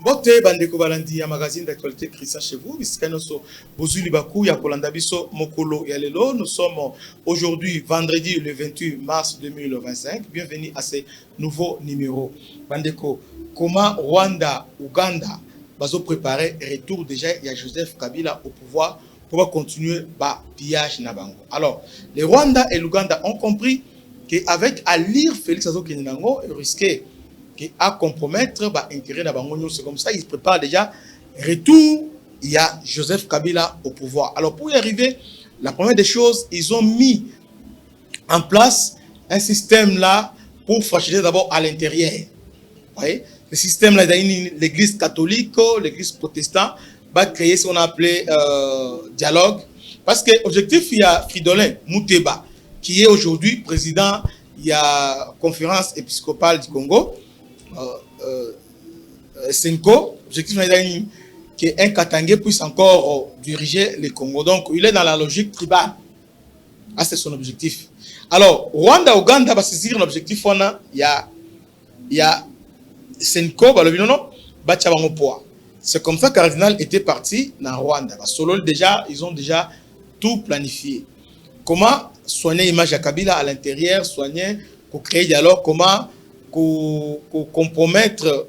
Bote bandeko balandi ya magazine d'actualité Christian chez vous. Bisikanoso bozuli baku ya kolanda biso mokolo ya lelo. Nous sommes aujourd'hui vendredi le 28 mars 2025. Bienvenue à ce nouveau numéro. Bandeko, comment Rwanda, Ouganda bazo préparer retour déjà il y a Joseph Kabila au pouvoir pour continuer ba pillage na bango. Alors, les Rwanda et l'Ouganda ont compris qu'avec à lire Félix Tshisekedi risqué à compromettre l'intérêt de la Bango. C'est comme ça, ils préparent déjà retour. Il y a Joseph Kabila au pouvoir. Alors pour y arriver, la première des choses, ils ont mis en place un système là pour fragiliser d'abord à l'intérieur. Vous voyez, le système là, l'église catholique, l'église protestante, va créer ce qu'on a appelé dialogue. Parce que l'objectif, il y a Fridolin Mouteba, qui est aujourd'hui président, il y a conférence épiscopale du Congo. Senko, objectif qu'un Katangé puisse encore diriger le Congo. Donc, il est dans la logique tribale. Ah, c'est son objectif. Alors, Rwanda, Ouganda va saisir l'objectif. Il y a Senko, c'est comme ça que Cardinal était parti dans Rwanda. Solo, déjà, ils ont déjà tout planifié. Comment soigner l'image à Kabila à l'intérieur, soigner, pour créer dialogue, comment compromettre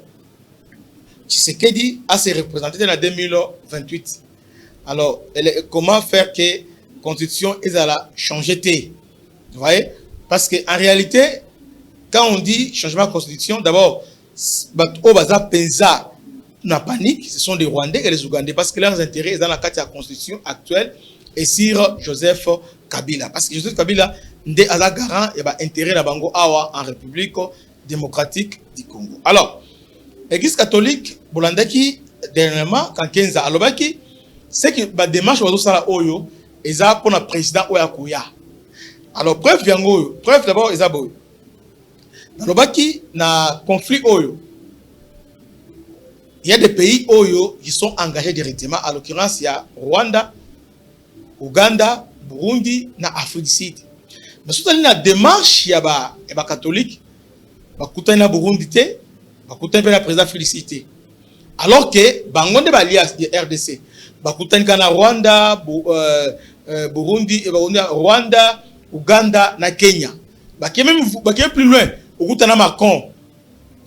Tshisekedi à se représenter en 2028. Alors, comment faire que la constitution a changé? Vous voyez? Parce qu'en réalité, quand on dit changement de constitution, d'abord, la panique, ce sont les Rwandais et les Ougandais, parce que leurs intérêts sont dans la carte de la constitution actuelle et sur Joseph Kabila. Parce que Joseph Kabila est garant et intérêt la Bango Awa en République démocratique du Congo. Alors, l'Église catholique, Bolandaki, dernièrement, quand Kenza Alobaki, c'est que la démarche de Oyo, est pour le président Oyakuya. Alors, preuve d'abord, est Boyo. Alobaki, na conflit Oyo. Il y a des pays Oyo qui sont engagés directement. À l'occurrence, il y a Rwanda, Ouganda, Burundi, na Afrique du Sud. Mais surtout, la démarche, il y a des catholiques. Bakutana na Burundi te, bakutana na président félicité. Alors que bangonde balias de RDC, bakutana na Rwanda, Burundi, Rwanda, Ouganda na Kenya. Baké même plus loin, bakutana Macron.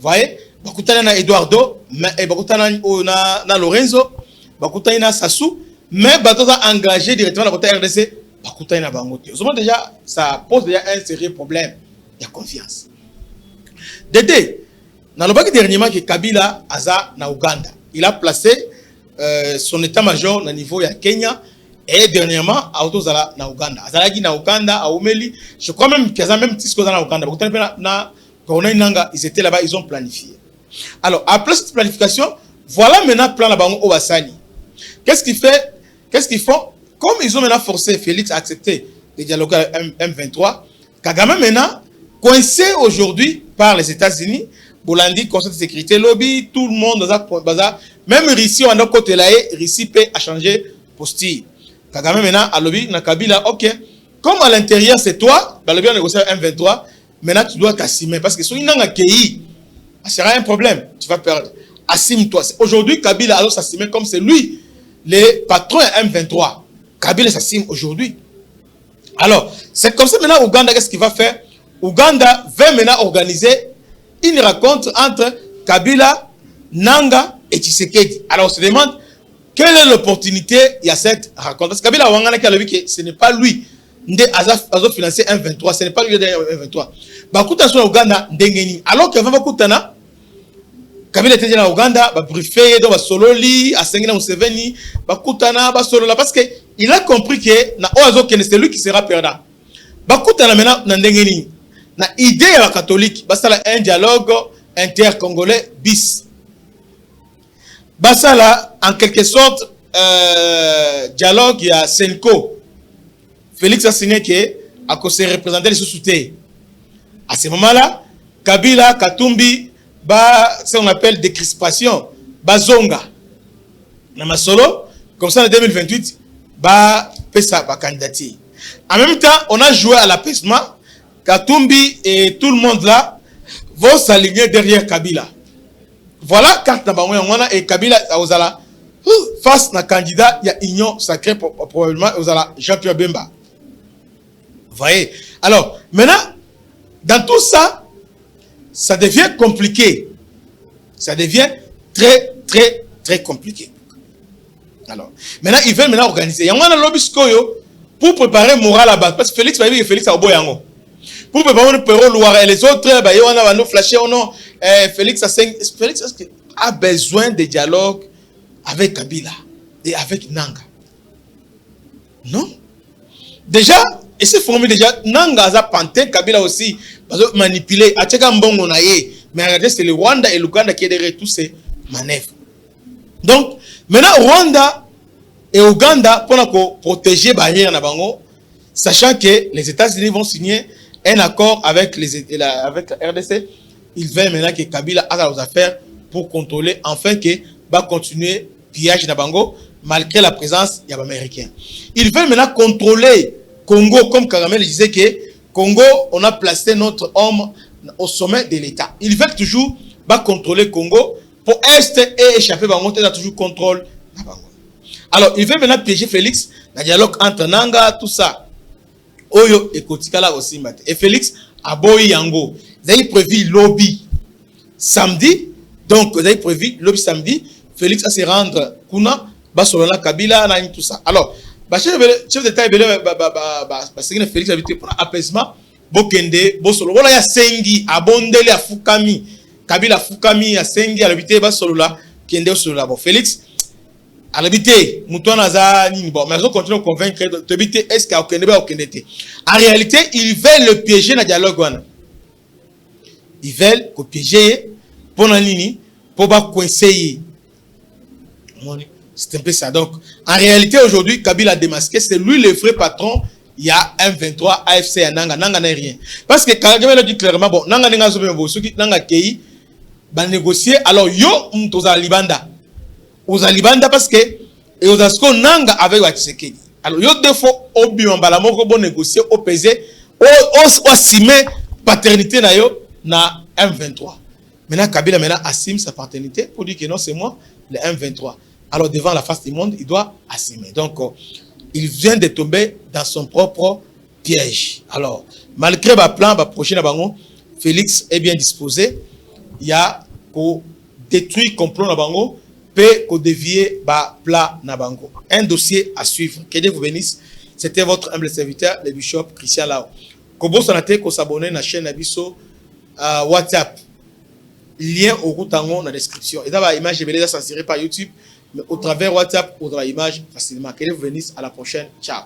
Voyez, bakutana na Eduardo, mais bakutana na Lorenzo, bakutana na Sassou, mais batoza engagé directement dans la RDC, bakutana na bangote. Déjà ça pose déjà un sérieux problème de confiance. Dédé, dans le bac dernièrement que Kabila aza na Ouganda, il a placé son état-major au niveau de Kenya et dernièrement à Autozala na Ouganda. Azalagi na Ouganda, à Omeli, je crois même qu'il y a même petit chose dans Ouganda. Ils étaient là-bas, ils ont planifié. Alors, après cette planification, voilà maintenant le plan là-bas au Bassali. Qu'est-ce qu'ils font? Comme ils ont maintenant forcé Félix à accepter les dialogues M23, Kagame maintenant, coincé aujourd'hui par les États-Unis, Bolandi, Conseil de sécurité, lobby, tout le monde dans un bazar, même Russie, on a côté là, Russie peut changer posture. Kagame maintenant, à lobby, na Kabila, ok, comme à l'intérieur c'est toi, dans le bien négocié M23, maintenant tu dois t'assumer, parce que si on a accueilli, ça sera un problème, tu vas perdre. Assume-toi. Aujourd'hui, Kabila alors s'assumer comme c'est lui, le patron M23. Kabila s'assume aujourd'hui. Alors, c'est comme ça maintenant, Ouganda, qu'est-ce qu'il va faire? Ouganda va maintenant organiser une rencontre entre Kabila, Nanga et Tshisekedi. Alors on se demande quelle est l'opportunité il y a cette rencontre. Parce que Kabila Wangana qui a dit que ce n'est pas lui qui a financé M23, ce n'est pas lui qui a M23. Bakuta sur Ouganda ndengeni. Alors que Bakutana, Kabila était dans Ouganda, briefé dans Sololi, à Sengina Museveni, Bakutana, Basolola, parce qu'il a compris que c'est lui qui sera perdant. Bakutana maintenant ndengeni. Na idée à la catholique, basala un dialogue inter-congolais bis. Basala en quelque sorte dialogue il y a Senko. Félix a signé que à cause de représenter les sous-soutés. À ce moment-là, Kabila, Katumbi, ce qu'on appelle décrispation, Bazonga. na masolo comme ça en 2028 ba pesa ba candidature. En même temps, on a joué à l'apaisement. Katumbi et tout le monde là vont s'aligner derrière Kabila. Voilà quand Nabangoyangwana et Kabila Ozala face à candidat, il y a union sacrée probablement Ozala Jean-Pierre Bemba. Vous voyez? Alors, maintenant, dans tout ça, ça devient compliqué. Ça devient très, très, très compliqué. Alors, maintenant, ils veulent maintenant organiser. Il y a un lobby pour préparer moral à base. Parce que Félix va dire que Félix a Boyango. Pour préparer le Péro Loire et les autres, on va nous flasher. Félix a besoin de dialogue avec Kabila et avec Nanga. Non? Déjà, et c'est formé déjà, Nanga a panté, Kabila aussi, manipulé. Mais regardez, c'est le Rwanda et l'Ouganda qui est derrière tous ces manœuvres. Donc, maintenant, Rwanda et Ouganda, pour protéger barrière na bango, sachant que les États-Unis vont signer un accord avec la RDC, ils veulent maintenant que Kabila a aux affaires pour contrôler, enfin que va continuer pillage na bango, malgré la présence des Américains. Ils veulent maintenant contrôler Congo, comme Kagame le disait que Congo, on a placé notre homme au sommet de l'État. Ils veulent toujours contrôler Congo pour Est et échapper bango, ils ont toujours contrôle na bango. Alors, il veut maintenant piéger Félix, le dialogue entre Nanga, tout ça. Oyo et Kotikala aussi. Et Félix a boy yango. Vous avez prévu lobby samedi. Donc, vous avez prévu lobby samedi. Félix a se rendre Kuna, Basolona, Kabila, tout ça. Alors, chef d'État, Félix a invité pour l'apaisement. Bokende, Bosolo. Voilà, il y a Sengi, Abondele, à Fukami. Kabila Fukami, à Sengi, à l'habité, Basolola, Kende, Solola. Bon, Félix. À l'habité, Mouton Naza, bon, mais ils continuent à convaincre de l'habité, est-ce qu'il y a aucun été. En réalité, ils veulent le piéger dans le dialogue. Ils veulent le piéger pour la ligne, pour pas coincer. C'est un peu ça. Donc, en réalité, aujourd'hui, Kabila a démasqué, c'est lui le vrai patron. Il y a un 23 AFC à Nanga. Nanga n'a rien. Parce que Kagame l'a dit clairement, bon, Nanga n'a pas Nanga Kei, va négocier. Alors, yo, m'toza libanda. Aux Alibanda parce que et aux Asko Nanga avec Watseke. Alors yo deux fois au biambala moko bon négocier au pesé au assime paternité na yo na M23. Maintenant Kabila maintenant assume sa paternité pour dire que non c'est moi le M23. Alors devant la face du monde il doit assumer. Donc il vient de tomber dans son propre piège. Alors malgré ba plan ba prochain bango Félix est bien disposé. Il y a pour détruire complot na bango peut dévier bas plat Nabango. Un dossier à suivre. Que Dieu vous bénisse. C'était votre humble serviteur, le bishop Christian Lao. Kobo sonate ko s'abonner à la chaîne Abisso WhatsApp. Lien au routangon dans la description. Et d'abord, image est censurée par YouTube, mais au travers WhatsApp, on aura l'image facilement. Que Dieu vous bénisse. À la prochaine. Ciao.